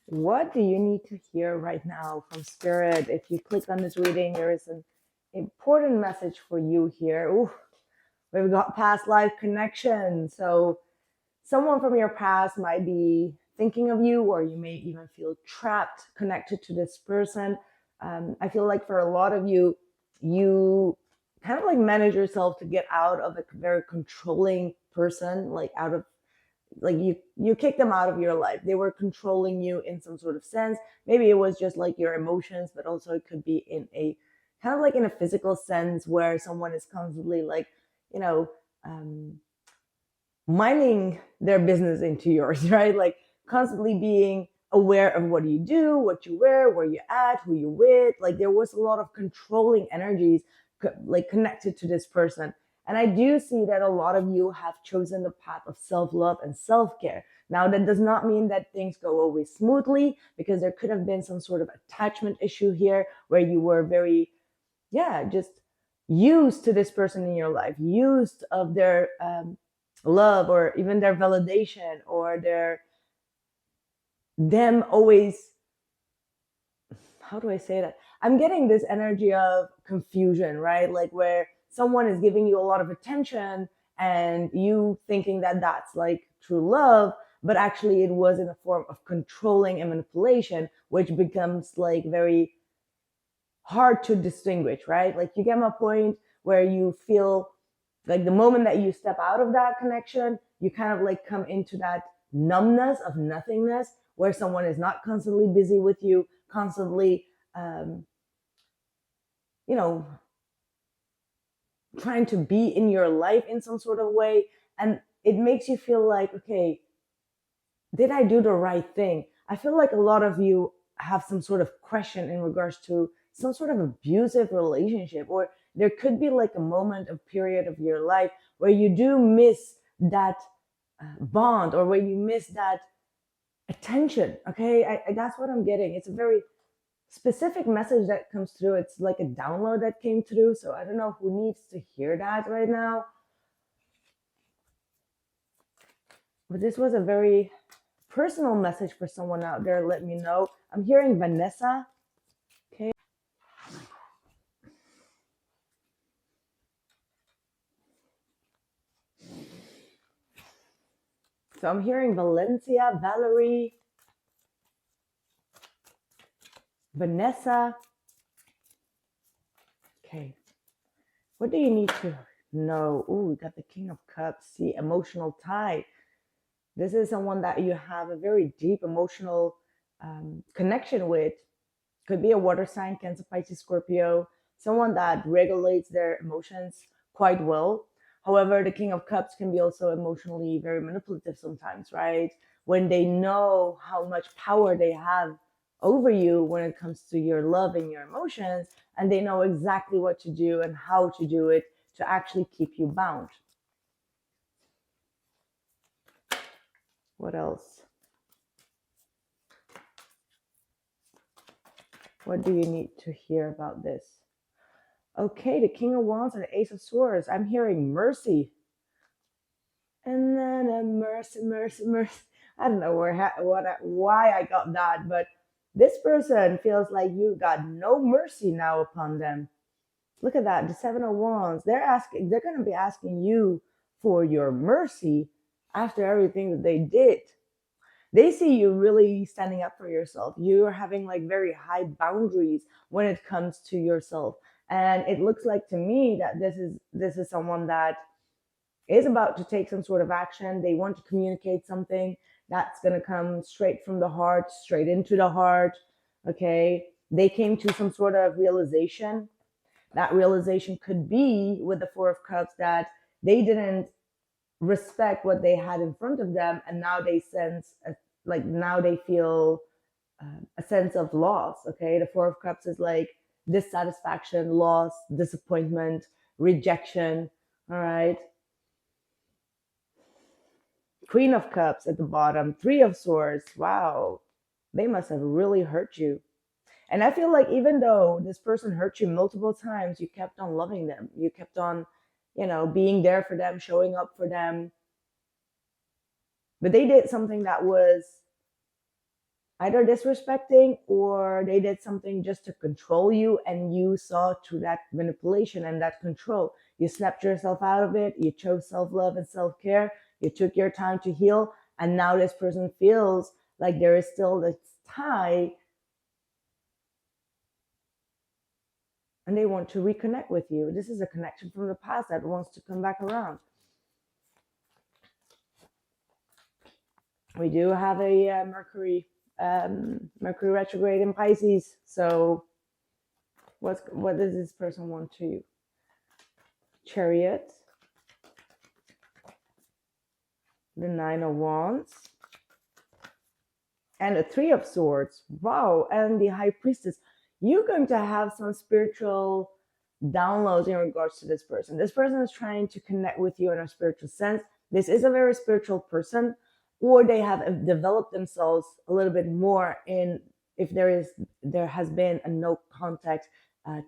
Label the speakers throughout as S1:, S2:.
S1: What do you need to hear right now from Spirit? If you click on this reading, there is an important message for you here. Ooh, we've got past life connection. So someone from your past might be thinking of you, or you may even feel trapped, connected to this person. I feel like for a lot of you, you kind of like manage yourself to get out of a very controlling person, like out of like you kick them out of your life. They were controlling you in some sort of sense. Maybe it was just like your emotions, but also it could be in a kind of like in a physical sense where someone is constantly like, you know, um, minding their business into yours, right? Like constantly being aware of what you do, what you wear, where you're at, who you're with. Like there was a lot of controlling energies like connected to this person. And I do see that a lot of you have chosen the path of self-love and self-care. Now, that does not mean that things go always smoothly, because there could have been some sort of attachment issue here where you were very, yeah, just used to this person in your life, used of their love, or even their validation, or their them always, how do I say that? I'm getting this energy of confusion, right? Like where someone is giving you a lot of attention and you thinking that that's like true love, but actually it was in a form of controlling and manipulation, which becomes like very hard to distinguish, right? Like you get my point, where you feel like the moment that you step out of that connection, you kind of like come into that numbness of nothingness, where someone is not constantly busy with you, constantly, um, you know, trying to be in your life in some sort of way. And it makes you feel like, okay, did I do the right thing? I feel like a lot of you have some sort of question in regards to some sort of abusive relationship, or there could be like a moment, a period of your life where you do miss that bond, or where you miss that attention. Okay, that's what I'm getting. It's a very specific message that comes through. It's like a download that came through. So I don't know who needs to hear that right now, but this was a very personal message for someone out there. Let me know. I'm hearing Vanessa. Okay. So I'm hearing Valencia, Valerie, Vanessa. Okay. What do you need to know? Ooh, we got the King of Cups. See, emotional tie. This is someone that you have a very deep emotional connection with. Could be a water sign, Cancer, Pisces, Scorpio, someone that regulates their emotions quite well. However, the King of Cups can be also emotionally very manipulative sometimes, right? When they know how much power they have over you when it comes to your love and your emotions, and they know exactly what to do and how to do it to actually keep you bound. What else? What do you need to hear about this? Okay, the King of Wands and the Ace of Swords. I'm hearing mercy. And then a mercy, mercy, mercy. I don't know why I got that, but this person feels like you got no mercy now upon them. Look at that, the Seven of Wands. They're going to be asking you for your mercy after everything that they did. They see you really standing up for yourself. You're having like very high boundaries when it comes to yourself. And it looks like to me that this is someone that is about to take some sort of action. They want to communicate something that's going to come straight from the heart, straight into the heart. Okay. They came to some sort of realization. That realization could be with the Four of Cups, that they didn't respect what they had in front of them. And now they now they feel a sense of loss. Okay. The Four of Cups is like dissatisfaction, loss, disappointment, rejection. All right. Queen of Cups at the bottom, Three of Swords. Wow, they must have really hurt you. And I feel like even though this person hurt you multiple times, you kept on loving them. You kept on, being there for them, showing up for them. But they did something that was either disrespecting, or they did something just to control you, and you saw through that manipulation and that control. You snapped yourself out of it. You chose self-love and self-care. You took your time to heal, and now this person feels like there is still this tie, and they want to reconnect with you. This is a connection from the past that wants to come back around. We do have a Mercury retrograde in Pisces. So what does this person want to you? Chariot, the Nine of Wands, and the Three of Swords. Wow, and the High Priestess. You're going to have some spiritual downloads in regards to this person. This person is trying to connect with you in a spiritual sense. This is a very spiritual person, or they have developed themselves a little bit more in, if there has been a no contact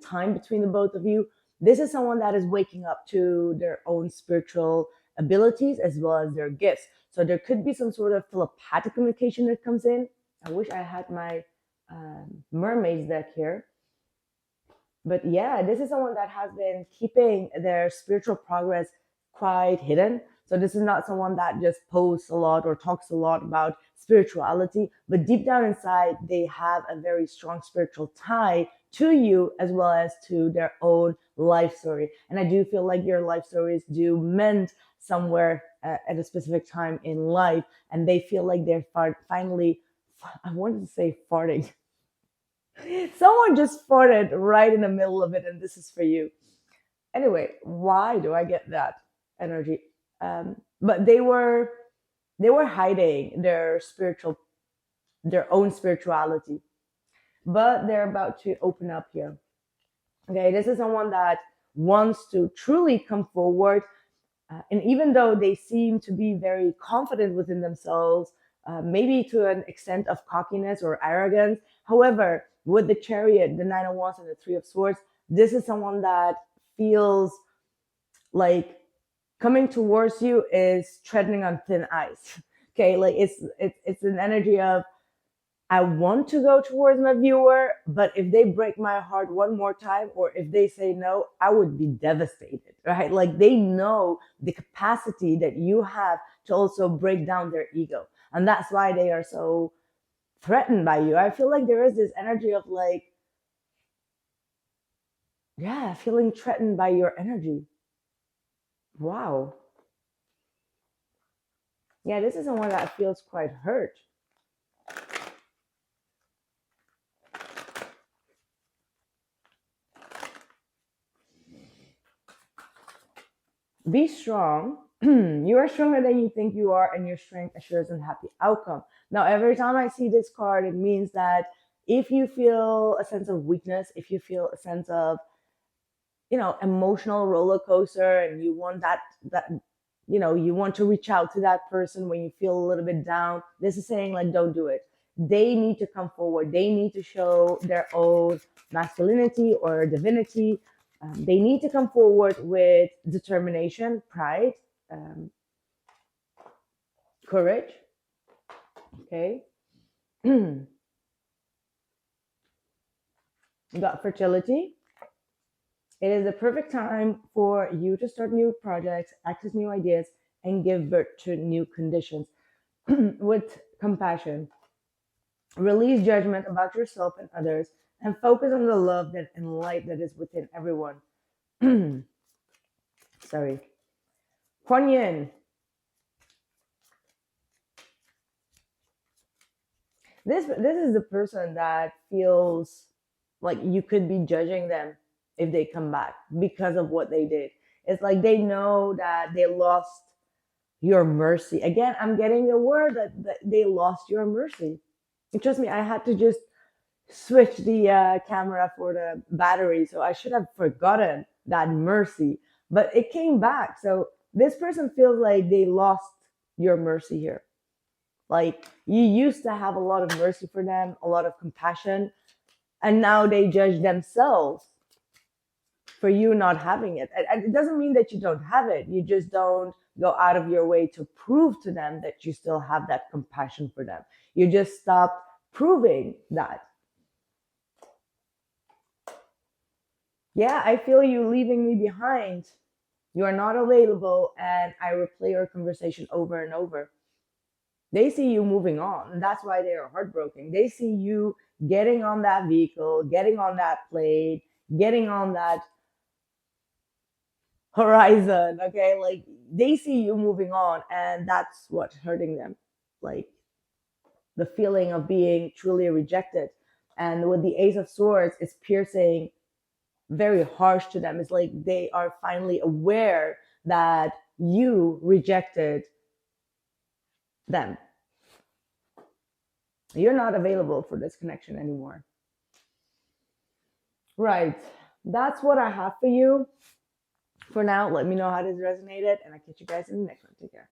S1: time between the both of you. This is someone that is waking up to their own spiritual abilities as well as their gifts. So there could be some sort of telepathic communication that comes in. I wish I had my mermaids deck here. But yeah, this is someone that has been keeping their spiritual progress quite hidden. So this is not someone that just posts a lot or talks a lot about spirituality, but deep down inside, they have a very strong spiritual tie to you as well as to their own life story. And I do feel like your life stories do mend somewhere at a specific time in life, and they feel like they're finally, I wanted to say farting. Someone just farted right in the middle of it, and this is for you. Anyway, why do I get that energy? But they were hiding their own spirituality, but they're about to open up here. Okay, this is someone that wants to truly come forward, and even though they seem to be very confident within themselves, maybe to an extent of cockiness or arrogance. However, with the Chariot, the Nine of Wands, and the Three of Swords, this is someone that feels like coming towards you is treading on thin ice. Okay, like it's an energy of, I want to go towards my viewer, but if they break my heart one more time, or if they say no, I would be devastated, right? Like they know the capacity that you have to also break down their ego. And that's why they are so threatened by you. I feel like there is this energy of like, yeah, feeling threatened by your energy. Wow. Yeah, this is someone that feels quite hurt. Be strong. You are stronger than you think you are, and your strength assures a happy outcome. Now, every time I see this card, it means that if you feel a sense of weakness, if you feel a sense of, emotional roller coaster, and you want that you want to reach out to that person when you feel a little bit down, this is saying like, don't do it. They need to come forward. They need to show their own masculinity or divinity. They need to come forward with determination, pride, courage. Okay. You got fertility. It is the perfect time for you to start new projects, access new ideas, and give birth to new conditions with compassion. Release judgment about yourself and others, and focus on the love and light that is within everyone. Sorry. Kuan Yin. This is the person that feels like you could be judging them if they come back because of what they did. It's like they know that they lost your mercy. Again, I'm getting the word that they lost your mercy. And trust me, I had to just switch the camera for the battery, so I should have forgotten that mercy, but it came back. So this person feels like they lost your mercy here. Like you used to have a lot of mercy for them, a lot of compassion, and now they judge themselves for you not having it. And it doesn't mean that you don't have it. You just don't go out of your way to prove to them that you still have that compassion for them. You just stop proving that. Yeah, I feel you leaving me behind. You are not available, and I replay our conversation over and over. They see you moving on, and that's why they are heartbroken. They see you getting on that vehicle, getting on that plane, getting on that horizon, okay? Like, they see you moving on, and that's what's hurting them. Like, the feeling of being truly rejected. And with the Ace of Swords, it's piercing, very harsh to them. It's like they are finally aware that you rejected them. You're not available for this connection anymore. Right. That's what I have for you. For now, let me know how this resonated, and I'll catch you guys in the next one. Take care.